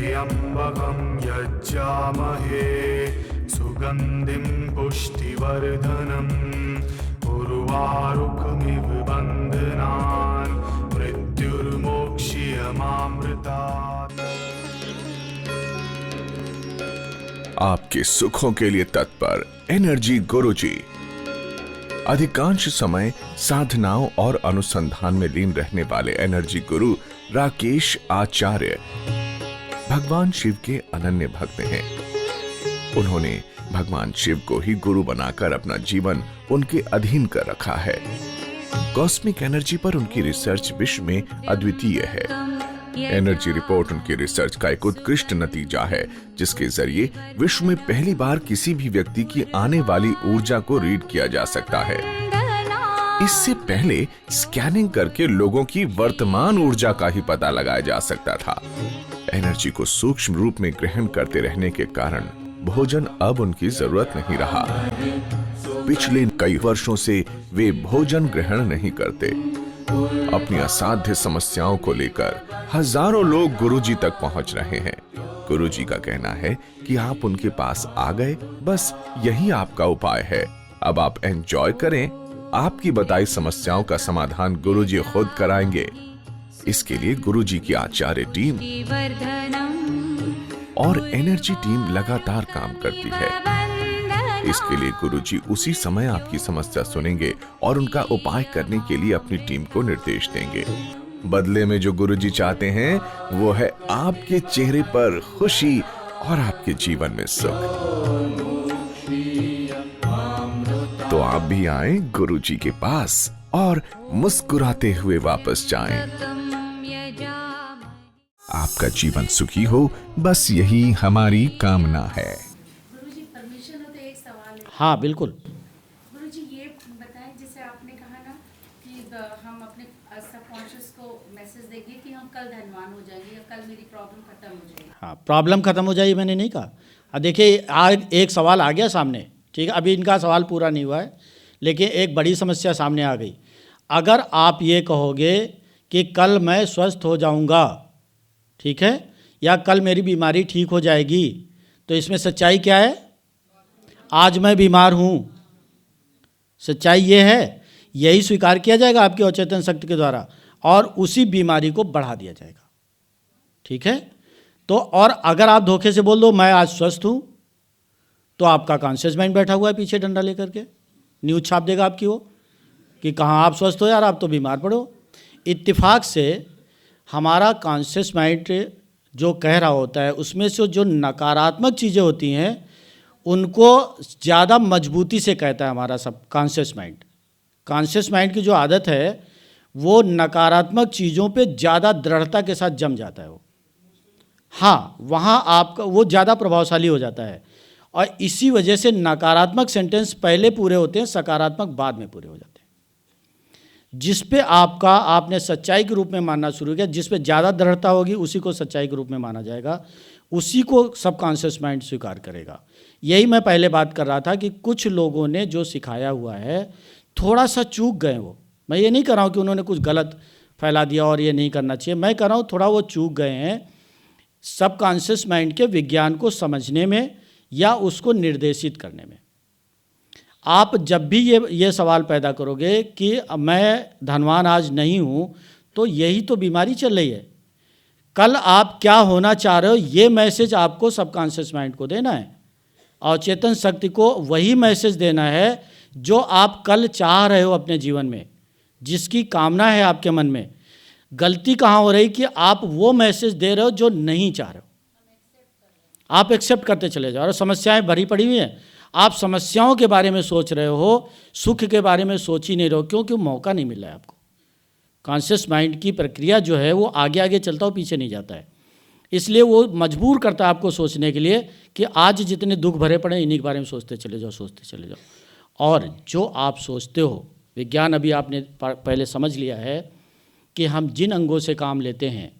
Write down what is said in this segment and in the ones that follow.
त्र्यम्बकं यज्जामहे सुगन्धिं पुष्टिवर्धनम् उर्वारुकमिव बन्धनान् मृत्युर्मोक्ष्यमामृतात्। आपके सुखों के लिए तत्पर एनर्जी गुरुजी। अधिकांश समय साधनाओं और अनुसंधान में लीन रहने वाले एनर्जी गुरु राकेश आचार्य भगवान शिव के अनन्य भक्त हैं। उन्होंने भगवान शिव को ही गुरु बनाकर अपना जीवन उनके अधीन कर रखा है। कॉस्मिक एनर्जी पर उनकी रिसर्च विश्व में अद्वितीय है। एनर्जी रिपोर्ट उनकी रिसर्च का एक उत्कृष्ट नतीजा है, जिसके जरिए विश्व में पहली बार किसी भी व्यक्ति की आने वाली ऊर्जा को रीड किया जा सकता है। इससे पहले स्कैनिंग करके लोगों की वर्तमान ऊर्जा का ही पता लगाया जा सकता था। एनर्जी को सूक्ष्म रूप में ग्रहण करते रहने के कारण भोजन अब उनकी जरूरत नहीं रहा। पिछले कई वर्षों से वे भोजन ग्रहण नहीं करते। अपनी असाध्य समस्याओं को लेकर हजारों लोग गुरुजी तक पहुंच रहे हैं। गुरुजी का कहना है कि आप उनके पास आ गए, बस यही आपका उपाय है। अब आप एंजॉय करें। आपकी बताई समस्याओं का समाधान गुरुजी खुद कराएंगे। इसके लिए गुरुजी की आचार्य टीम और एनर्जी टीम लगातार काम करती है। इसके लिए गुरुजी उसी समय आपकी समस्या सुनेंगे और उनका उपाय करने के लिए अपनी टीम को निर्देश देंगे। बदले में जो गुरुजी चाहते हैं वो है आपके चेहरे पर खुशी और आपके जीवन में सुख। तो आप भी आए गुरुजी के पास और मुस्कुराते हुए वापस जाएं। आपका जीवन सुखी हो, बस यही हमारी कामना है। गुरुजी परमिशन हो तो एक सवाल है। हाँ बिल्कुल। गुरुजी ये बताएं, जैसे आपने कहा ना कि हम अपने सबकॉन्शियस को मैसेज देंगे कि हम कल धनवान हो जाएंगे या कल मेरी प्रॉब्लम खत्म हो जाएगी। हाँ, प्रॉब्लम खत्म हो जाएगी मैंने नहीं कहा। देखिए आज एक सवाल आ गया सामने, ठीक है, अभी इनका सवाल पूरा नहीं हुआ है, लेकिन एक बड़ी समस्या सामने आ गई। अगर आप ये कहोगे कि कल मैं स्वस्थ हो जाऊंगा, ठीक है, या कल मेरी बीमारी ठीक हो जाएगी, तो इसमें सच्चाई क्या है? आज मैं बीमार हूँ, सच्चाई ये है। यही स्वीकार किया जाएगा आपकी अवचेतन शक्ति के द्वारा और उसी बीमारी को बढ़ा दिया जाएगा, ठीक है। तो और अगर आप धोखे से बोल दो मैं आज स्वस्थ हूँ, तो आपका कॉन्शियस माइंड बैठा हुआ है पीछे डंडा लेकर के, न्यूज छाप देगा आपकी वो कि कहाँ आप स्वस्थ हो यार, आप तो बीमार पड़ो। इत्तेफाक से हमारा कॉन्शियस माइंड जो कह रहा होता है उसमें से जो नकारात्मक चीज़ें होती हैं उनको ज़्यादा मजबूती से कहता है हमारा सब कॉन्शियस माइंड। कॉन्शियस माइंड की जो आदत है वो नकारात्मक चीज़ों पे ज़्यादा दृढ़ता के साथ जम जाता है वो। हाँ, वहाँ आपका वो ज़्यादा प्रभावशाली हो जाता है और इसी वजह से नकारात्मक सेंटेंस पहले पूरे होते हैं, सकारात्मक बाद में पूरे हो जाते हैं। जिस पे आपने सच्चाई के रूप में मानना शुरू किया, जिस पे ज़्यादा दृढ़ता होगी उसी को सच्चाई के रूप में माना जाएगा, उसी को सबकॉन्शियस माइंड स्वीकार करेगा। यही मैं पहले बात कर रहा था कि कुछ लोगों ने जो सिखाया हुआ है थोड़ा सा चूक गए वो। मैं ये नहीं कर रहा हूँ कि उन्होंने कुछ गलत फैला दिया और ये नहीं करना चाहिए, मैं कर रहा हूँ थोड़ा वो चूक गए हैं सबकॉन्शियस माइंड के विज्ञान को समझने में या उसको निर्देशित करने में। आप जब भी ये सवाल पैदा करोगे कि मैं धनवान आज नहीं हूँ, तो यही तो बीमारी चल रही है। कल आप क्या होना चाह रहे हो ये मैसेज आपको सबकॉन्शियस माइंड को देना है और चेतन शक्ति को वही मैसेज देना है जो आप कल चाह रहे हो अपने जीवन में, जिसकी कामना है आपके मन में। गलती कहाँ हो रही कि आप वो मैसेज दे रहे हो जो नहीं चाह रहे हो। आप एक्सेप्ट करते चले जाओ और समस्याएं भरी पड़ी हुई हैं। आप समस्याओं के बारे में सोच रहे हो, सुख के बारे में सोच ही नहीं रहे हो, क्योंकि मौका नहीं मिल रहा है आपको। कॉन्शियस माइंड की प्रक्रिया जो है वो आगे आगे चलता हो, पीछे नहीं जाता है। इसलिए वो मजबूर करता है आपको सोचने के लिए कि आज जितने दुख भरे पड़े इन्हीं के बारे में सोचते चले जाओ, सोचते चले जाओ। और जो आप सोचते हो, विज्ञान अभी आपने पहले समझ लिया है कि हम जिन अंगों से काम लेते हैं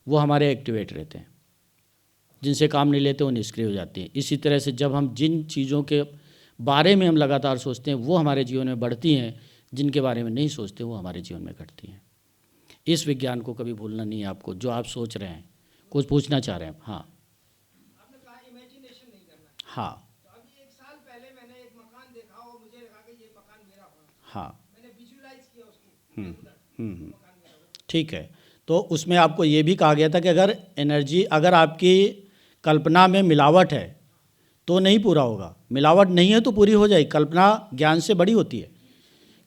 वो हमारे एक्टिवेट रहते हैं, जिनसे काम नहीं लेते वो निष्क्रिय हो जाती हैं। इसी तरह से जब हम जिन चीज़ों के बारे में हम लगातार सोचते हैं वो हमारे जीवन में बढ़ती हैं, जिनके बारे में नहीं सोचते वो हमारे जीवन में घटती हैं। इस विज्ञान को कभी भूलना नहीं है आपको। जो आप सोच रहे हैं, कुछ पूछना चाह रहे हैं? हाँ, हाँ तो अभी 1 साल पहले मैंने एक मकान देखा और मुझे लगा कि ये मकान मेरा होगा। हाँ मैंने विजुलाइज किया उसको हम्म, मकान मेरा होगा। ठीक है। तो उसमें आपको ये भी कहा गया था कि अगर एनर्जी, अगर आपकी कल्पना में मिलावट है तो नहीं पूरा होगा, मिलावट नहीं है तो पूरी हो जाएगी। कल्पना ज्ञान से बड़ी होती है।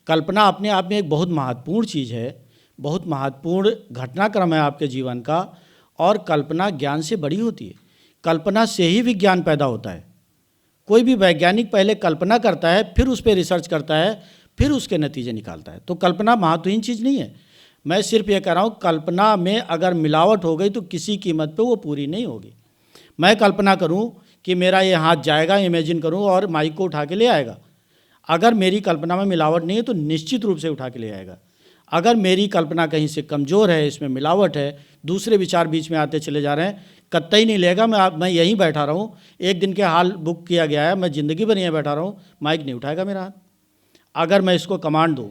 कल्पना अपने आप में एक बहुत महत्वपूर्ण चीज़ है, बहुत महत्वपूर्ण घटनाक्रम है आपके जीवन का, और कल्पना ज्ञान से बड़ी होती है। कल्पना से ही विज्ञान पैदा होता है। कोई भी वैज्ञानिक पहले कल्पना करता है, फिर उस पर रिसर्च करता है, फिर उसके नतीजे निकालता है। तो कल्पना महत्वहीन चीज़ नहीं है। मैं सिर्फ ये कह रहा हूँ, कल्पना में अगर मिलावट हो गई तो किसी कीमत पे वो पूरी नहीं होगी। मैं कल्पना करूँ कि मेरा ये हाथ जाएगा, इमेजिन करूँ और माइक को उठा के ले आएगा, अगर मेरी कल्पना में मिलावट नहीं है तो निश्चित रूप से उठा के ले आएगा। अगर मेरी कल्पना कहीं से कमज़ोर है, इसमें मिलावट है, दूसरे विचार बीच में आते चले जा रहे हैं, कतई नहीं लेगा। मैं यहीं बैठा रहूँ, एक दिन के हाल बुक किया गया है, मैं ज़िंदगी भर यहीं बैठा रहूँ, माइक नहीं उठाएगा मेरा हाथ। अगर मैं इसको कमांड दूँ,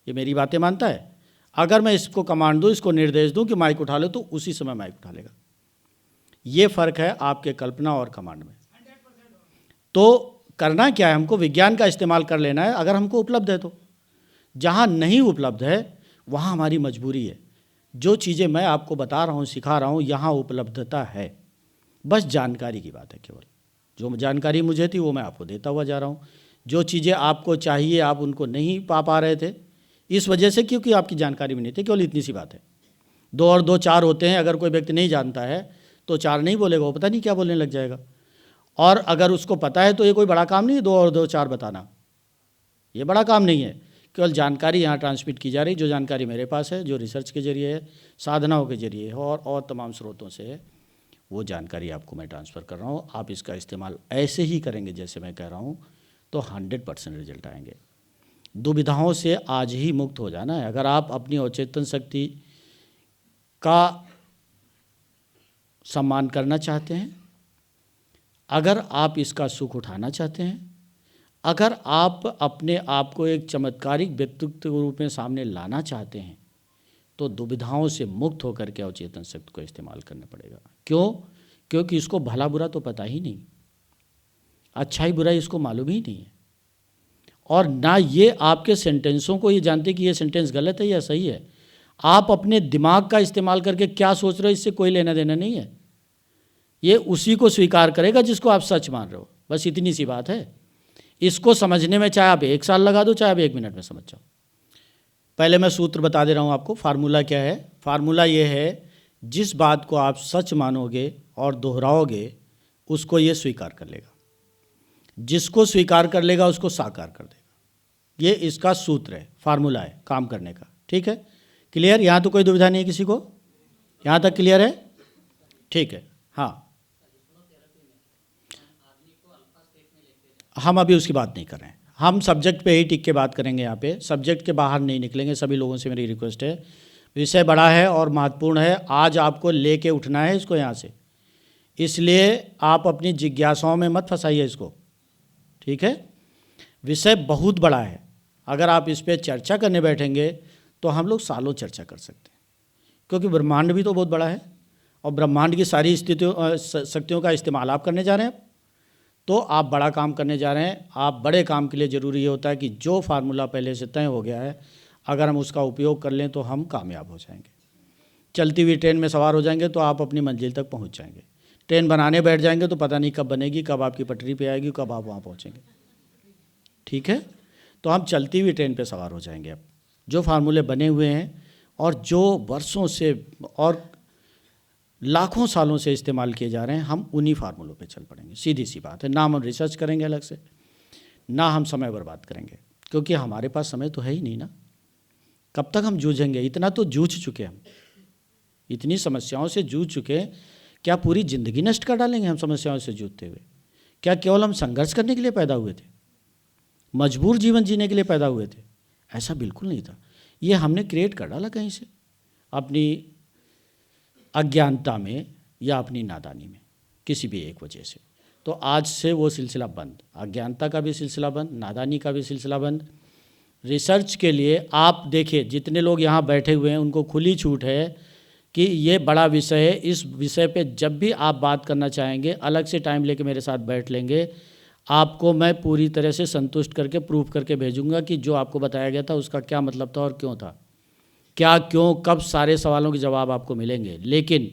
ये मेरी बातें मानता है, अगर मैं इसको कमांड दूँ, इसको निर्देश दूँ कि माइक उठा लो, तो उसी समय माइक उठा लेगा। ये फ़र्क है आपके कल्पना और कमांड में। तो करना क्या है, हमको विज्ञान का इस्तेमाल कर लेना है अगर हमको उपलब्ध है तो। जहाँ नहीं उपलब्ध है वहाँ हमारी मजबूरी है। जो चीज़ें मैं आपको बता रहा हूँ, सिखा रहा हूँ, यहाँ उपलब्धता है, बस जानकारी की बात है केवल। जो जानकारी मुझे थी वो मैं आपको देता हुआ जा रहा हूँ। जो चीज़ें आपको चाहिए आप उनको नहीं पा रहे थे, इस वजह से क्योंकि आपकी जानकारी में नहीं थी। केवल इतनी सी बात है। 2 और 2 4 होते हैं। अगर कोई व्यक्ति नहीं जानता है तो 4 नहीं बोलेगा, वो पता नहीं क्या बोलने लग जाएगा। और अगर उसको पता है तो ये कोई बड़ा काम नहीं है 2 और 2 4 बताना, ये बड़ा काम नहीं है। केवल जानकारी यहाँ ट्रांसमिट की जा रही, जो जानकारी मेरे पास है, जो रिसर्च के जरिए है, साधनाओं के जरिए है और तमाम स्रोतों से है, वो जानकारी आपको मैं ट्रांसफ़र कर रहा हूँ। आप इसका इस्तेमाल ऐसे ही करेंगे जैसे मैं कह रहा हूँ तो 100% रिजल्ट आएंगे। दुविधाओं से आज ही मुक्त हो जाना है। अगर आप अपनी अवचेतन शक्ति का सम्मान करना चाहते हैं, अगर आप इसका सुख उठाना चाहते हैं, अगर आप अपने आप को एक चमत्कारिक व्यक्तित्व के रूप में सामने लाना चाहते हैं, तो दुविधाओं से मुक्त होकर के अवचेतन शक्ति को इस्तेमाल करना पड़ेगा। क्यों? क्योंकि इसको भला बुरा तो पता ही नहीं, अच्छाई बुराई इसको मालूम ही नहीं है, और ना ये आपके सेंटेंसों को ये जानते कि ये सेंटेंस गलत है या सही है। आप अपने दिमाग का इस्तेमाल करके क्या सोच रहे हो इससे कोई लेना देना नहीं है। ये उसी को स्वीकार करेगा जिसको आप सच मान रहे हो, बस इतनी सी बात है। इसको समझने में चाहे आप 1 साल लगा दो, चाहे आप 1 मिनट में समझ जाओ। पहले मैं सूत्र बता दे रहा हूँ आपको। फार्मूला क्या है? फार्मूला ये है, जिस बात को आप सच मानोगे और दोहराओगे उसको ये स्वीकार कर लेगा, जिसको स्वीकार कर लेगा उसको साकार कर देगा। ये इसका सूत्र है, फार्मूला है काम करने का। ठीक है, क्लियर? यहाँ तो कोई दुविधा नहीं है किसी को? यहाँ तक क्लियर है? ठीक है। हाँ, हम अभी उसकी बात नहीं कर रहे हैं, हम सब्जेक्ट पे ही टिक के बात करेंगे। यहाँ पे सब्जेक्ट के बाहर नहीं निकलेंगे। सभी लोगों से मेरी रिक्वेस्ट है, विषय बड़ा है और महत्वपूर्ण है, आज आपको लेके उठना है इसको यहाँ से, इसलिए आप अपनी जिज्ञासाओं में मत फंसाइए इसको। ठीक है, विषय बहुत बड़ा है, अगर आप इस पर चर्चा करने बैठेंगे तो हम लोग सालों चर्चा कर सकते हैं, क्योंकि ब्रह्मांड भी तो बहुत बड़ा है और ब्रह्मांड की सारी स्थितियों शक्तियों का इस्तेमाल आप करने जा रहे हैं। तो आप बड़ा काम करने जा रहे हैं। आप बड़े काम के लिए ज़रूरी ये होता है कि जो फार्मूला पहले से तय हो गया है, अगर हम उसका उपयोग कर लें तो हम कामयाब हो जाएंगे। चलती हुई ट्रेन में सवार हो जाएंगे तो आप अपनी मंजिल तक पहुंच जाएंगे। ट्रेन बनाने बैठ जाएंगे तो पता नहीं कब बनेगी, कब आपकी पटरी पे आएगी, कब आप वहाँ पहुँचेंगे। ठीक है, तो हम चलती हुई ट्रेन पे सवार हो जाएंगे। अब जो फार्मूले बने हुए हैं और जो वर्षों से और लाखों सालों से इस्तेमाल किए जा रहे हैं, हम उन्हीं फार्मूलों पे चल पड़ेंगे। सीधी सी बात है, ना हम रिसर्च करेंगे अलग से, ना हम समय बर्बाद करेंगे, क्योंकि हमारे पास समय तो है ही नहीं ना। कब तक हम जूझेंगे? इतना तो जूझ चुके हम, इतनी समस्याओं से जूझ चुके, क्या पूरी ज़िंदगी नष्ट कर डालेंगे हम समस्याओं से जूझते हुए? क्या केवल हम संघर्ष करने के लिए पैदा हुए थे, मजबूर जीवन जीने के लिए पैदा हुए थे? ऐसा बिल्कुल नहीं था। ये हमने क्रिएट कर डाला कहीं से, अपनी अज्ञानता में या अपनी नादानी में, किसी भी एक वजह से। तो आज से वो सिलसिला बंद, अज्ञानता का भी सिलसिला बंद, नादानी का भी सिलसिला बंद। रिसर्च के लिए आप देखिए, जितने लोग यहाँ बैठे हुए हैं उनको खुली छूट है कि ये बड़ा विषय है। इस विषय पे जब भी आप बात करना चाहेंगे, अलग से टाइम लेके मेरे साथ बैठ लेंगे, आपको मैं पूरी तरह से संतुष्ट करके प्रूफ करके भेजूंगा कि जो आपको बताया गया था उसका क्या मतलब था और क्यों था, क्या क्यों कब, सारे सवालों के जवाब आपको मिलेंगे। लेकिन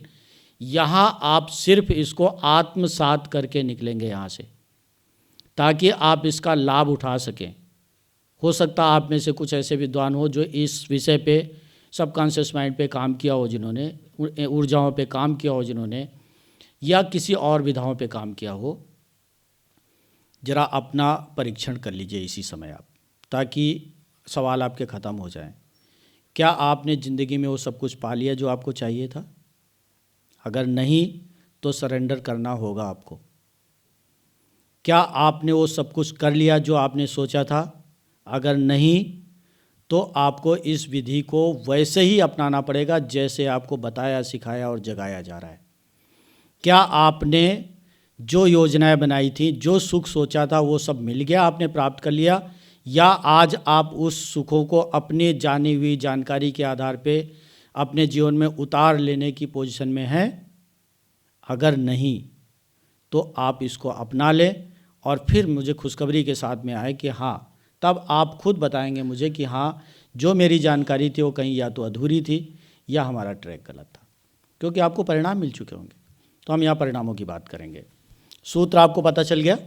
यहाँ आप सिर्फ इसको आत्मसात करके निकलेंगे यहाँ से, ताकि आप इसका लाभ उठा सकें। हो सकता है आप में से कुछ ऐसे विद्वान हो जो इस विषय पे, सबकॉन्शियस माइंड पे काम किया हो, जिन्होंने ऊर्जाओं पे काम किया हो, जिन्होंने, या किसी और विधाओं पे काम किया हो। जरा अपना परीक्षण कर लीजिए इसी समय आप, ताकि सवाल आपके ख़त्म हो जाएं। क्या आपने ज़िंदगी में वो सब कुछ पा लिया जो आपको चाहिए था? अगर नहीं तो सरेंडर करना होगा आपको। क्या आपने वो सब कुछ कर लिया जो आपने सोचा था? अगर नहीं तो आपको इस विधि को वैसे ही अपनाना पड़ेगा जैसे आपको बताया, सिखाया और जगाया जा रहा है। क्या आपने जो योजनाएं बनाई थी, जो सुख सोचा था, वो सब मिल गया, आपने प्राप्त कर लिया? या आज आप उस सुखों को अपनी जानी हुई जानकारी के आधार पे अपने जीवन में उतार लेने की पोजीशन में हैं? अगर नहीं तो आप इसको अपना लें और फिर मुझे खुशखबरी के साथ में आए कि हाँ, तब आप खुद बताएंगे मुझे कि हाँ, जो मेरी जानकारी थी वो कहीं या तो अधूरी थी या हमारा ट्रैक गलत था, क्योंकि आपको परिणाम मिल चुके होंगे। तो हम यहाँ परिणामों की बात करेंगे। सूत्र आपको पता चल गया?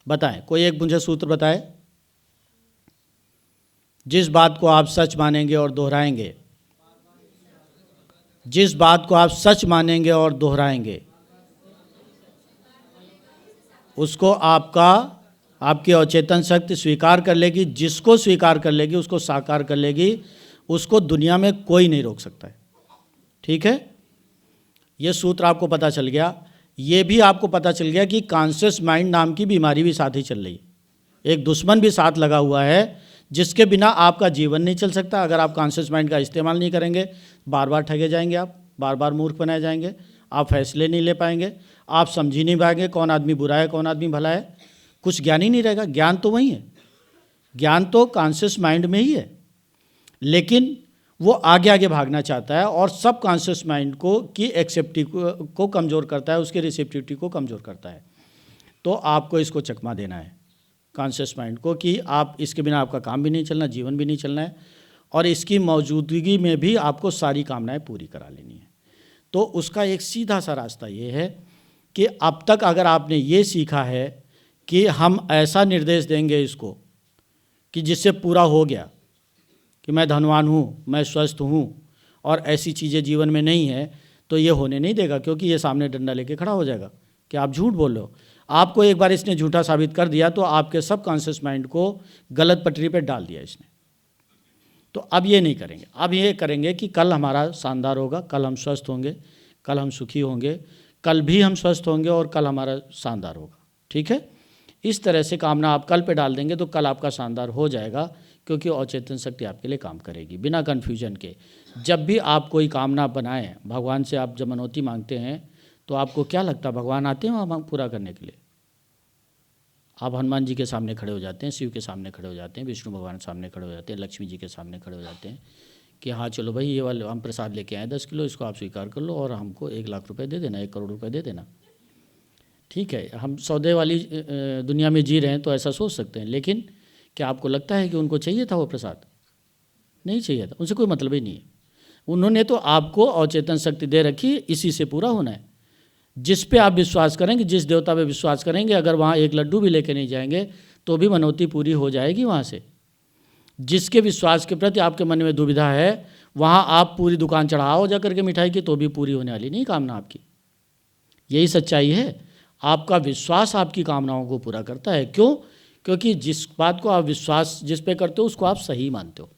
बताएं, कोई एक मुझे सूत्र बताए। जिस बात को आप सच मानेंगे और दोहराएंगे, जिस बात को आप सच मानेंगे और दोहराएंगे, उसको आपकी अवचेतन शक्ति स्वीकार कर लेगी। जिसको स्वीकार कर लेगी उसको साकार कर लेगी। उसको दुनिया में कोई नहीं रोक सकता है। ठीक है, ये सूत्र आपको पता चल गया। ये भी आपको पता चल गया कि कॉन्शियस माइंड नाम की बीमारी भी साथ ही चल रही है। एक दुश्मन भी साथ लगा हुआ है जिसके बिना आपका जीवन नहीं चल सकता। अगर आप कॉन्शियस माइंड का इस्तेमाल नहीं करेंगे, बार बार ठगे जाएंगे, आप बार बार मूर्ख बनाए जाएंगे, आप फैसले नहीं ले पाएंगे, आप समझ ही नहीं पाएंगे कौन आदमी बुरा है कौन आदमी भला है, कुछ ज्ञान ही नहीं रहेगा। ज्ञान तो वही है, ज्ञान तो कॉन्शियस माइंड में ही है, लेकिन वो आगे आगे भागना चाहता है और सब कॉन्शियस माइंड को की एक्सेप्टिव को कमज़ोर करता है, उसके रिसेप्टिविटी को कमज़ोर करता है। तो आपको इसको चकमा देना है कॉन्शियस माइंड को कि आप इसके बिना आपका काम भी नहीं चलना, जीवन भी नहीं चलना है, और इसकी मौजूदगी में भी आपको सारी कामनाएं पूरी करा लेनी है। तो उसका एक सीधा सा रास्ता ये है कि अब तक अगर आपने ये सीखा है कि हम ऐसा निर्देश देंगे इसको कि जिससे पूरा हो गया कि मैं धनवान हूँ, मैं स्वस्थ हूँ और ऐसी चीज़ें जीवन में नहीं है, तो ये होने नहीं देगा, क्योंकि ये सामने डंडा लेके खड़ा हो जाएगा कि आप झूठ बोल रहे हो। आपको एक बार इसने झूठा साबित कर दिया तो आपके सब कॉन्शियस माइंड को गलत पटरी पे डाल दिया इसने। तो अब ये नहीं करेंगे, अब ये करेंगे कि कल हमारा शानदार होगा, कल हम स्वस्थ होंगे, कल हम सुखी होंगे, कल भी हम स्वस्थ होंगे और कल हमारा शानदार होगा। ठीक है, इस तरह से कामना आप कल पे डाल देंगे तो कल आपका शानदार हो जाएगा, क्योंकि अवचेतन शक्ति आपके लिए काम करेगी बिना कन्फ्यूजन के। जब भी आप कोई कामना बनाएं, भगवान से आप जब मनौती मांगते हैं तो आपको क्या लगता है भगवान आते हैं वहाँ पूरा करने के लिए? आप हनुमान जी के सामने खड़े हो जाते हैं, शिव के सामने खड़े हो जाते हैं, विष्णु भगवान के सामने खड़े हो जाते हैं, लक्ष्मी जी के सामने खड़े हो जाते हैं कि हाँ चलो भाई, ये वाले हम प्रसाद लेके आए 10 किलो, इसको आप स्वीकार कर लो और हमको 1 लाख रुपए दे देना, 1 करोड़ रुपए दे देना। ठीक है, हम सौदे वाली दुनिया में जी रहे हैं तो ऐसा सोच सकते हैं, लेकिन क्या आपको लगता है कि उनको चाहिए था वो प्रसाद? नहीं चाहिए था, उनसे कोई मतलब ही नहीं है। उन्होंने तो आपको अवचेतन शक्ति दे रखी, इसी से पूरा होना है। जिस पे आप विश्वास करेंगे, जिस देवता पे विश्वास करेंगे, अगर वहाँ एक लड्डू भी लेके नहीं जाएंगे तो भी मनौती पूरी हो जाएगी वहाँ से। जिसके विश्वास के प्रति आपके मन में दुविधा है, वहाँ आप पूरी दुकान चढ़ाओ जा करके मिठाई की, तो भी पूरी होने वाली नहीं कामना आपकी। यही सच्चाई है। आपका विश्वास आपकी कामनाओं को पूरा करता है। क्यों? क्योंकि जिस बात को आप विश्वास जिस पे करते हो उसको आप सही मानते हो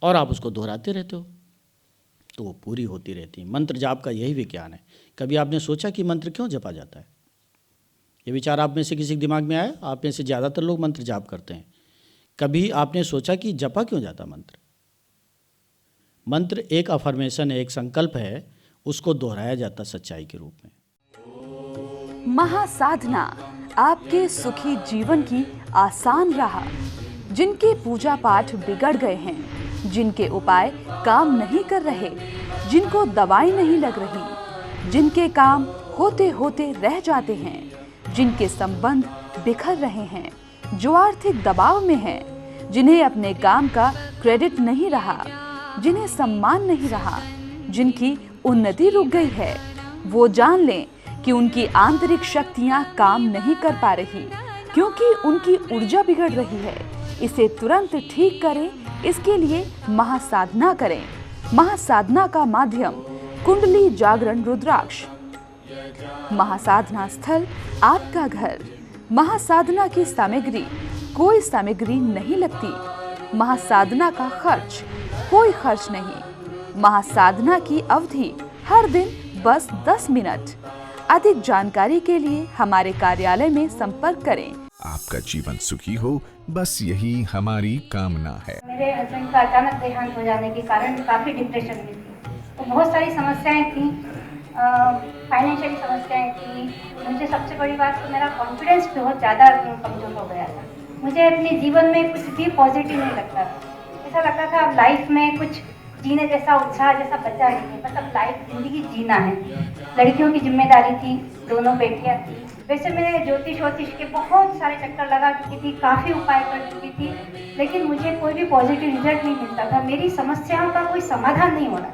और आप उसको दोहराते रहते हो, तो वो पूरी होती रहती है। मंत्र जाप का यही विज्ञान है। कभी आपने सोचा कि मंत्र क्यों जपा जाता है? ये विचार आप में से किसी के दिमाग में आया? आप में से ज़्यादातर लोग मंत्र जाप करते हैं। कभी आपने सोचा कि जपा क्यों जाता मंत्र? मंत्र एक अफर्मेशन है, एक संकल्प है, उसको दोहराया जाता सच्चाई के रूप में। महासाधना आपके सुखी जीवन की आसान राह। जिनके पूजा पाठ बिगड़ गए हैं जिनके उपाय काम नहीं कर रहे, जिनको दवाई नहीं लग रही, जिनके काम होते होते रह जाते हैं, जिनके संबंध बिखर रहे हैं, जो आर्थिक दबाव में हैं, जिन्हें अपने काम का क्रेडिट नहीं रहा, जिन्हें सम्मान नहीं रहा, जिनकी उन्नति रुक गई है, वो जान लें कि उनकी आंतरिक शक्तियां काम नहीं कर पा रही, क्योंकि उनकी ऊर्जा बिगड़ रही है। इसे तुरंत ठीक करें, इसके लिए महासाधना करें। महासाधना का माध्यम कुंडली जागरण रुद्राक्ष। महासाधना स्थल आपका घर। महासाधना की सामग्री कोई सामग्री नहीं लगती। महासाधना का खर्च कोई खर्च नहीं। महासाधना की अवधि हर दिन बस 10 मिनट। अधिक जानकारी के लिए हमारे कार्यालय में संपर्क करें। आपका जीवन सुखी हो, बस यही हमारी कामना है। मेरे हस्बैंड का अचानक देहांत हो जाने के कारण काफ़ी डिप्रेशन में थी, तो बहुत सारी समस्याएं थी, फाइनेंशियल समस्याएं थी। मुझे सबसे बड़ी बात तो मेरा कॉन्फिडेंस बहुत ज़्यादा कमज़ोर हो गया था। मुझे अपने जीवन में कुछ भी पॉजिटिव नहीं लगता था। ऐसा लगता था अब लाइफ में कुछ जीने जैसा उत्साह जैसा बचा ही नहीं, बस अब लाइफ ज़िंदगी जीना है। लड़कियों की जिम्मेदारी थी, दोनों बेटियाँ थी। वैसे मैं ज्योतिष के बहुत सारे चक्कर लगा चुकी थी, काफ़ी उपाय कर चुकी थी, लेकिन मुझे कोई भी पॉजिटिव रिजल्ट नहीं मिलता था। मेरी समस्याओं का कोई समाधान नहीं हो रहा,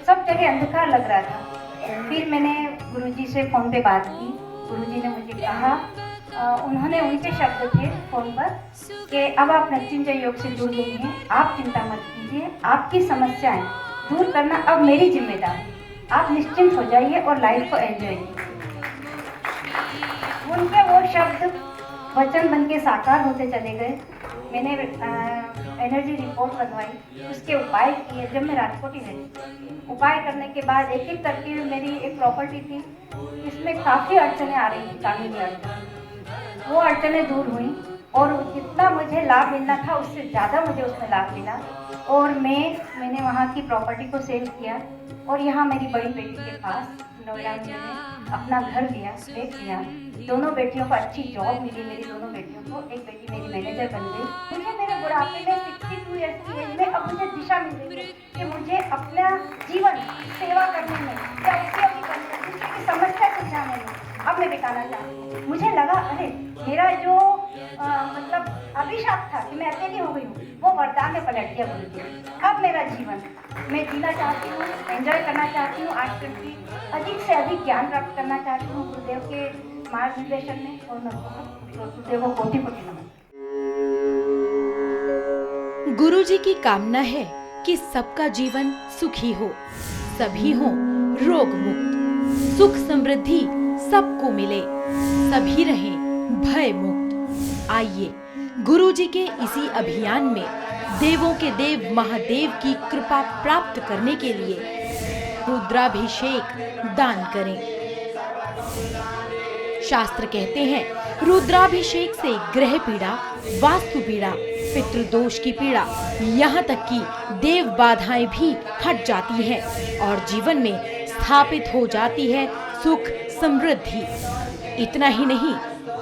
सब जगह अंधकार लग रहा था। फिर मैंने गुरुजी से फ़ोन पे बात की। गुरुजी ने मुझे कहा, उन्होंने उनके शब्द थे फ़ोन पर कि अब आप मृत्युंजय योग से जुड़ गई हैं, आप चिंता मत कीजिए, आपकी समस्याएं दूर करना अब मेरी जिम्मेदारी, आप निश्चिंत हो जाइए और लाइफ को एंजॉय कीजिए। उनके वो शब्द वचन बन के साकार होते चले गए। मैंने एनर्जी रिपोर्ट बनवाई, उसके उपाय किए। जब मैं राजकोट ही रही, उपाय करने के बाद एक एक करके मेरी एक प्रॉपर्टी थी, इसमें काफ़ी अड़चनें आ रही थी, कानूनी अड़चनें, वो अड़चनें दूर हुई और जितना मुझे लाभ मिलना था उससे ज़्यादा मुझे उसमें लाभ मिला। और मैंने वहाँ की प्रॉपर्टी को सेल किया और यहाँ मेरी बड़ी बेटी के पास नोएडा में मैंने अपना घर लिया, फ्लैट लिया। दोनों बेटियों को अच्छी जॉब मिली, मेरी दोनों बेटियों को। एक बेटी मेरी मैनेजर बन गई। मुझे मेरे बुढ़ापे में 62 ईयर्स की एज में अब मुझे दिशा मिल रही है कि मुझे अपना जीवन सेवा करने में या उपयोगी करने में, दूसरे की समस्या सुलझाने में अब मैं बिताना चाहती हूँ। मुझे लगा अरे मेरा जो मतलब अभिशाप था कि मैं अकेली हो गई हूँ, वो वरदान में पलट गया गुरुजी। अब मेरा जीवन मैं जीना चाहती हूँ, एंजॉय करना चाहती हूँ, आज की अधिक से अधिक ज्ञान प्राप्त करना चाहती हूँ गुरुदेव के मार्गदर्शन में। और मैं बहुत गुरुदेव को कोटि-कोटि नमन। गुरुजी की कामना है कि सबका जीवन सुखी हो, सभी हों रोग मुक्त, सुख समृद्धि सबको मिले, सभी रहें भय मुक्त। आइए गुरुजी के इसी अभियान में देवों के देव महादेव की कृपा प्राप्त करने के लिए रुद्राभिषेक दान करें। शास्त्र कहते हैं रुद्राभिषेक से ग्रह पीड़ा, वास्तु पीड़ा, पितृदोष की पीड़ा, यहाँ तक कि देव बाधाएं भी हट जाती हैं और जीवन में स्थापित हो जाती है सुख समृद्धि। इतना ही नहीं,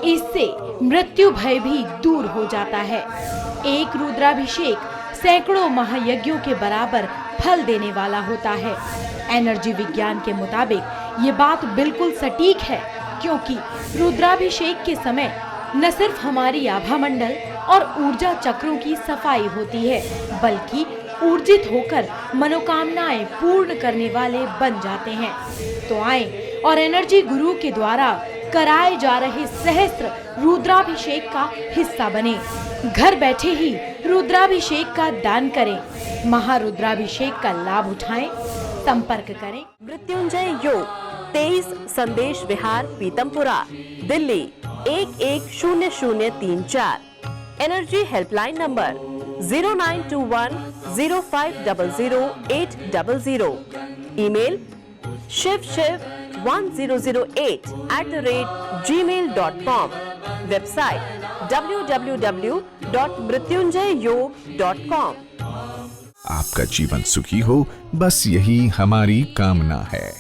इससे मृत्यु भय भी दूर हो जाता है। एक रुद्राभिषेक सैकड़ों महायज्ञों के बराबर फल देने वाला होता है। एनर्जी विज्ञान के मुताबिक ये बात बिल्कुल सटीक है, क्योंकि रुद्राभिषेक के समय न सिर्फ हमारी आभा मंडल और ऊर्जा चक्रों की सफाई होती है, बल्कि ऊर्जित होकर मनोकामनाएं पूर्ण करने वाले बन जाते हैं। तो आए और एनर्जी गुरु के द्वारा कराए जा रहे सहस्त्र रुद्राभिषेक का हिस्सा बने। घर बैठे ही रुद्राभिषेक का दान करें, महारुद्राभिषेक का लाभ उठाएं, संपर्क करें। Mrityunjay Yog 23 Sandesh Vihar, Pitampura, Delhi 110034। Energy helpline number 0921 0500 email shivshiv1008@gmail.com। Website www.mrityunjayयोग.com। आपका जीवन सुखी हो, बस यही हमारी कामना है।